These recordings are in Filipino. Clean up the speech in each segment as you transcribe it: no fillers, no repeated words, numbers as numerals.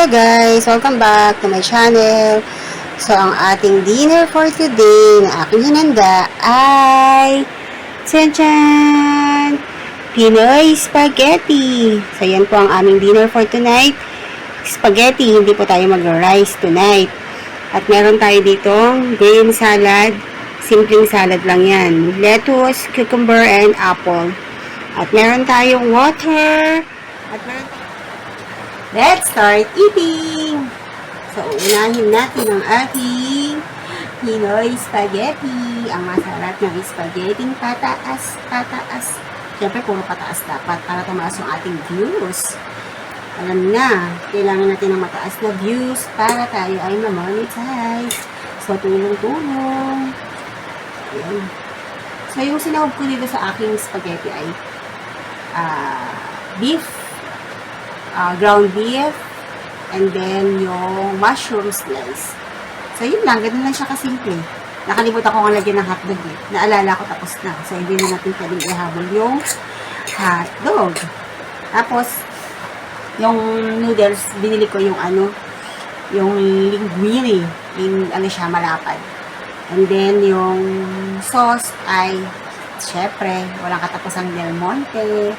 Hello guys! Welcome back to my channel. So, ang ating dinner for today na aking hinanda ay tchan! Pinoy Spaghetti. So, yan po ang aming dinner for tonight. Spaghetti, hindi po tayo mag-rice tonight. At meron tayo ditong green salad. Simpleng salad lang yan. Lettuce, cucumber, and apple. At meron tayong water. At meron tayong let's start eating! So, unahin natin ang ating Pinoy Spaghetti. Ang masarap ng spaghetti pataas, pataas. Siyempre, puro pataas dapat para tumaas yung ating views. Alam na, kailangan natin ng mataas na views para tayo ay ma-monetize. So, tulong-tulong. Ayan. So, yung sinahog ko dito sa aking spaghetti ay beef, ground beef, and then yung mushroom slice. So, yun lang. Ganun lang siya kasimple. Nakalimutan ko nga lagyan ng hotdog eh. Naalala ko tapos na. So, hindi na natin pwedeng ihabol yung hotdog. Tapos, yung noodles, binili ko yung yung linguine. Yung siya, malapad. And then, yung sauce ay, syempre, walang katapusang Del Monte.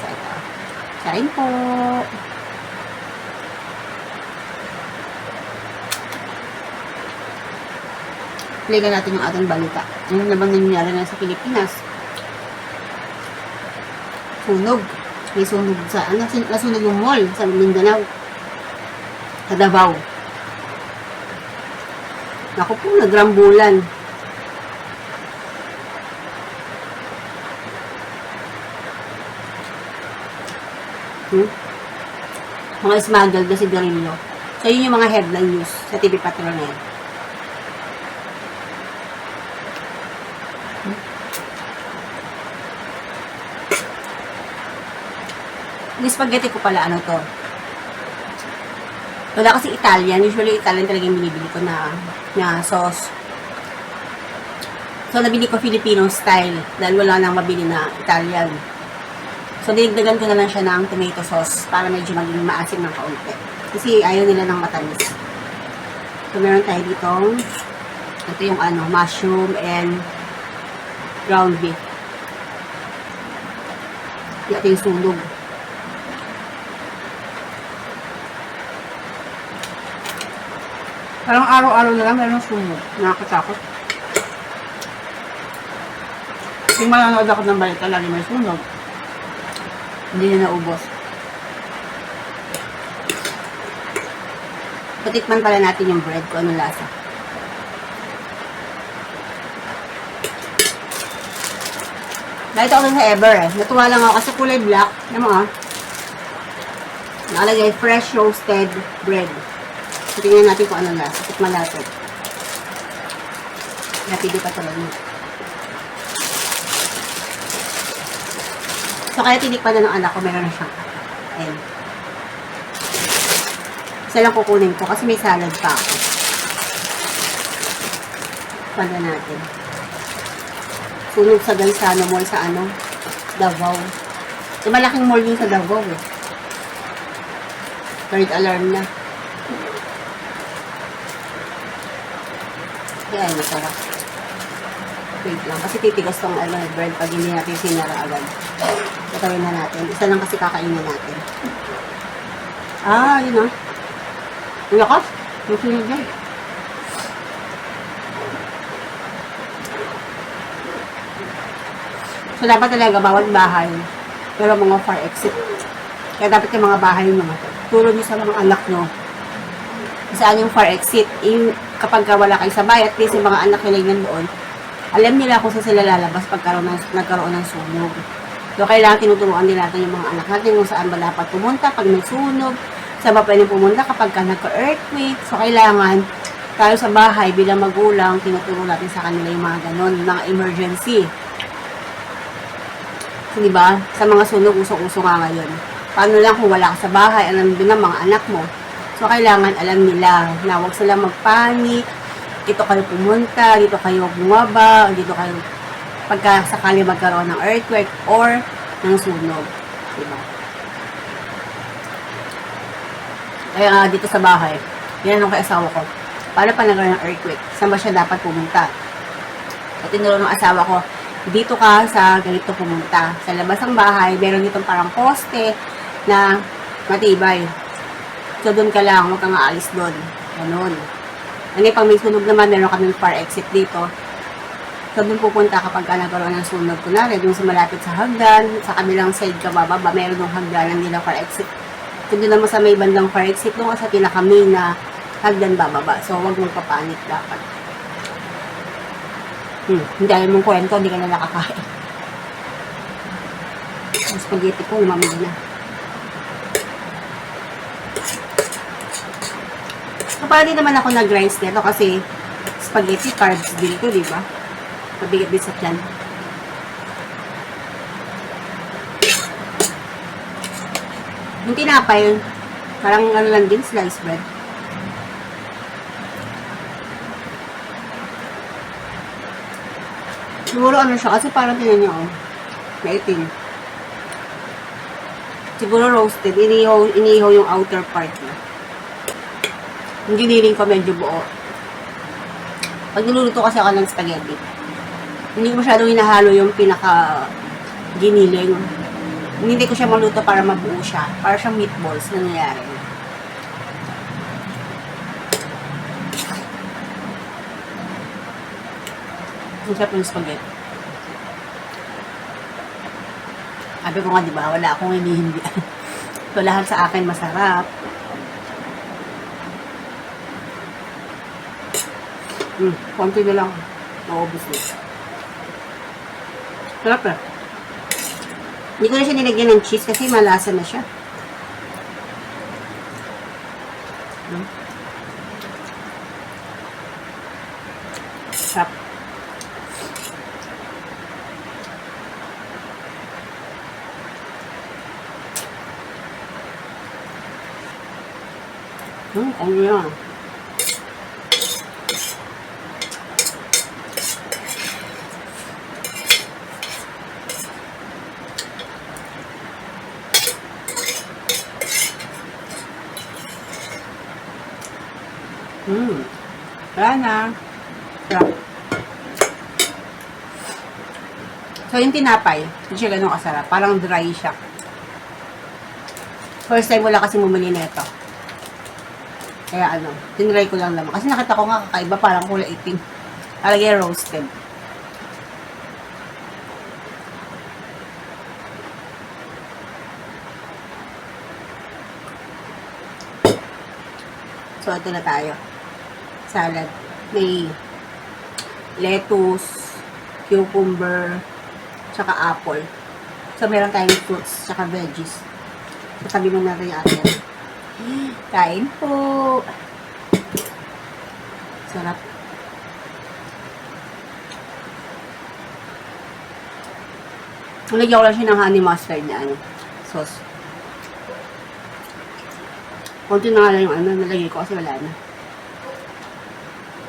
So, ito. Kain po. Play na natin yung ating balita. Ano na bang nangyari na sa Pilipinas? Sunog. May sunog sa, nasunog yung mall sa Mindanao. Sa Davao. Naku po, nagrambulan. Mga smuggled na sigarilyo. So, yun yung mga headline news sa TV Patrol na yan. Yung spaghetti ko pala, ano to? Wala kasi Italian. Usually, Italian talaga yung binibili ko na sauce. So, nabili ko Filipino style dahil wala nang mabili na Italian. So, dinigdagan ko na lang siya ng tomato sauce para medyo maging maasim ng kaunti. Kasi ayaw nila ng matamis. So, meron tayo ditong ito yung mushroom and ground beef. Ito yung sunog. Parang araw-araw na lang meron sunog. Nakakatakot. Kung manonood ako ng balita, lagi may sunog. Hindi na naubos. Patikman pala natin yung bread kung anong lasa. Nakita ko sa Ever eh. Natuwa lang ako kasi kulay black. Yan mo nakalagay fresh roasted bread. Tingnan natin kung anong lasa. Tikman natin. Napili pa talaga. So, kaya tinikpan na ng anak ko, meron na siyang ayan. Isa lang kukunin ko kasi may salad pa ako. Pala natin. Sunog sa Gaisano Mall sa Davao. So, malaking mall yun sa Davao eh. Third alarm na. Kaya ay masarap. Wait lang. Kasi titigas tong bread pag hindi natin sinara agad. Tatawin na natin. Isa lang kasi kakainin natin. Yun Ang lakas. Masunod yan. So, dapat talaga bawat bahay. Pero mga far exit. Kaya dapat yung mga bahay nyo turo nyo sa mga anak nyo. Saan yung far exit. Kapag wala kayo sa bahay, at least yung mga anak nyo lang nandoon, alam nila kung saan sila lalabas pag nagkaroon ng sunog. So, kailangan tinuturuan din natin yung mga anak natin kung saan ba dapat pumunta pag may sunog, saan ba pwedeng pumunta kapag nagka-earthquake. So, kailangan tayo sa bahay bilang magulang, tinuturo natin sa kanila yung mga ganon, mga emergency. So, diba? Sa mga sunog, usok-usok nga ngayon. Paano lang kung wala ka sa bahay, alam din ng mga anak mo. So, kailangan alam nila na huwag silang magpanik, dito kayo pumunta, dito kayo bumaba, dito kayo pagka sakali magkaroon ng earthquake or ng sunog. Diba? Kaya nga dito sa bahay, yan ang kay asawa ko. Paano pa nagkaroon ng earthquake? Saan ba siya dapat pumunta? At tinuro ng asawa ko, dito ka sa ganito pumunta. Sa labas ng bahay, meron ditong parang poste na matibay. So, doon ka lang, huwag kang aalis doon. Ganun. Ano pag may sunog naman, meron kaming fire exit dito. So, doon pupunta kapag ka nagkaroon ng sunog. Kunwari, doon sa malapit sa hagdan, sa kabilang side ka bababa, meron ng hagdanan nila fire exit. So, doon naman sa may bandang fire exit, doon ka sa pinaka-main na hagdan bababa. So, huwag mong papanik dapat. Hindi ayaw mong kwento, hindi ka na nakakain. Ang spaghetti ko, lumamig na. So, para din naman ako nag-rinse nito kasi spaghetti, carbs din ko, di ba? Mabigat din sa tiyan. Yung tinapay, parang ano lang din, sliced bread. Siguro ano siya, kasi parang tinan niyo, maitim. Siguro roasted, inihaw yung outer part niya. Yung giniling ko medyo buo. Pag niluluto kasi ako ng spaghetti, hindi ko masyadong hinahalo yung pinaka giniling. Hindi ko siya maluto para mabuo siya. Para siyang meatballs na nangyayari. Ang sarap yung spaghetti. Sabi ko nga, di ba, wala akong hindi. So, lahat sa akin masarap. Konti na lang. Maubos na. Sarap eh. Hindi ko na siya nilagyan ng cheese kasi malasa na siya. Sarap. Ano yan? Wala na. Sarap. So, yung tinapay, hindi siya ganun kasarap. Parang dry siya. First time wala kasi bumili nito. Kaya ano, tinry ko lang naman. Kasi nakita ko nga kakaiba, parang kulay itim. Alagay roasted. So, ito na tayo. Salad. May lettuce, cucumber, tsaka apple. So, meron tayong fruits, tsaka veggies. Sabi mo natin yung atin. Kain po! Sarap. Nalagyan ko lang siya ng honey mustard na sauce. Konti na nga lang yung nalagay ko kasi wala na.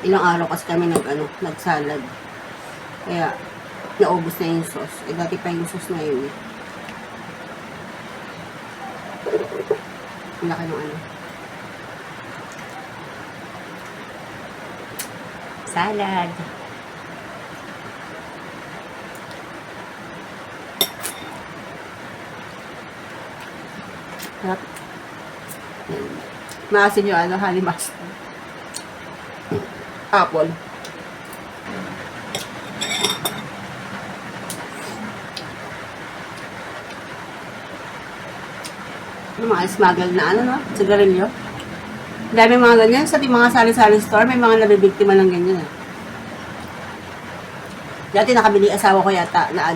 Ilang araw kasi kami nag-salad. Kaya, naubos na yung sauce. Dati pa yung sauce na yun. Ang laki ng salad. Sarap. Maasin yung honey mustard. Apple. Yung mga smuggled na no? Sigarilyo. Dami mga ganyan. Sa mga sari-sari store, may mga nabibiktima ng ganyan. Dati nakabili asawa ko yata na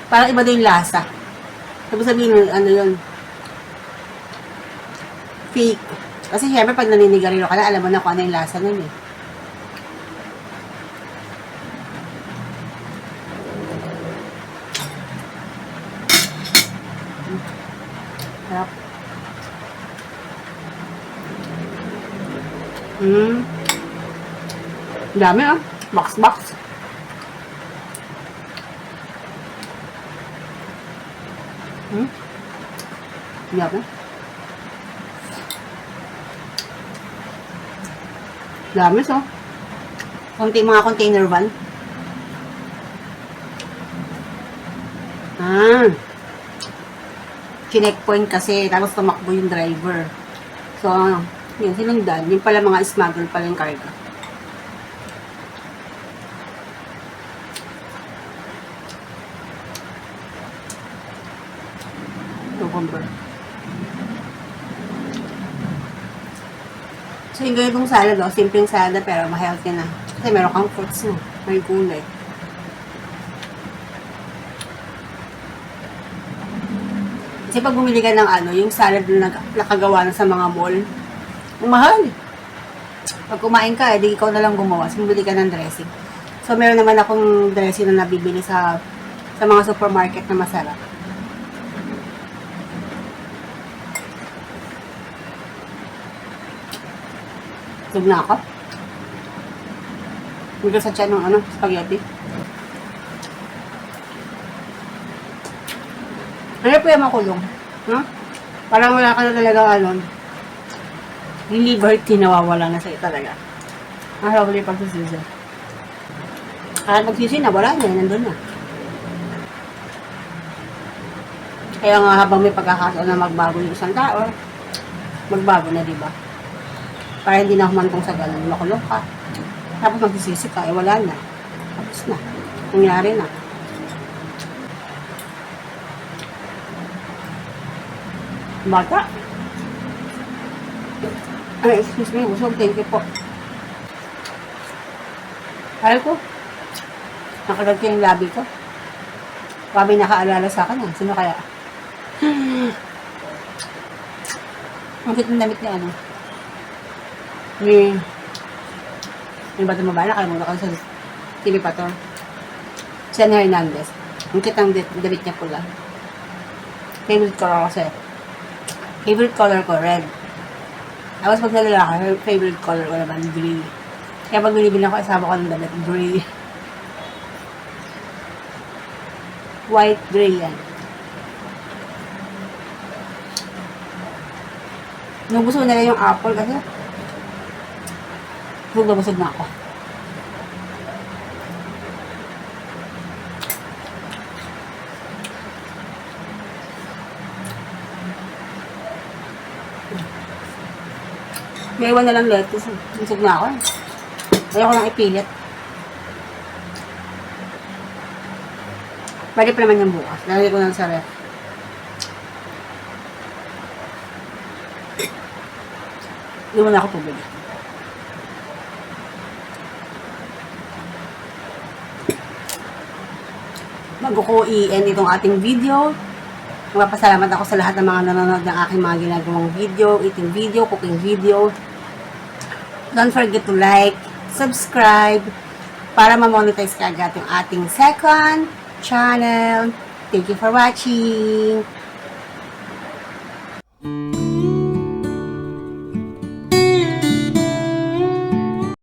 parang iba din yung lasa. Sabihin yun, fake. Kasi syempre pag naninigarilyo ka na, alam mo na kung ano yung lasa nun eh. Sarap. Dami box. Dami. Dami, so. Mga container van. Checkpoint kasi, tapos tumakbo yung driver. So, yun, sinundan. Yung pala mga smuggle pala yung karga. Cucumber. So, yung ganitong salad, simpleng salad, pero ma-healthy na. Kasi meron kang fruits na. May gulay. Kasi pag bumili ka ng yung salad na nakagawa na sa mga mall, ang mahal. Pag kumain ka, edi ikaw na lang gumawa. So, bumili ka ng dressing. So, meron naman akong dressing na nabibili sa mga supermarket na masarap. Tug na ako. Hindi sa tiyan ng spaghetti. Ano po yung makulong? No? Parang wala ka na talaga yung liberty nawawala na sa'yo talaga. Ang huli pagsisisi. Kahit magsisi na, wala na, nandun na. Kaya nga habang may pagkakataon na magbago yung isang tao, magbago na, diba? Para hindi na humantong sa ganun, makulong ka. Tapos magsisisi ka, wala na. Tapos na. Nangyari na. Bata. Ay, excuse me, busog. Thank you po. Ayaw ko. Nakalag ko yung labi ko. Kami nakaalala sa akin. Sino kaya? Ang cute ng damit niya, Yung bata mabala, nakalimutan ko sa TV pa to. Sian Hernandez. Ang cute ang damit niya pula. Favorite color kasi. Favorite color ko, red. Tapos pag nalalaki, favorite color ko naman, gray. Kaya pag binibili ako, isama ko ng damit, gray. White, gray yan. Nubusog na lang yung apple kasi busog na ako. May iwan na lang lettuce. Busog na ako. Ayaw ko lang ipilit. Pwede pa naman yung bukas. Lalagay ko lang sa ref. Hindi mo na ako tubig. Bago ko i-end itong ating video, magpapasalamat ako sa lahat ng mga nanonood ng aking mga ginagawang video, eating video, cooking video. Don't forget to like, subscribe, para ma-monetize ka agad yung ating second channel. Thank you for watching.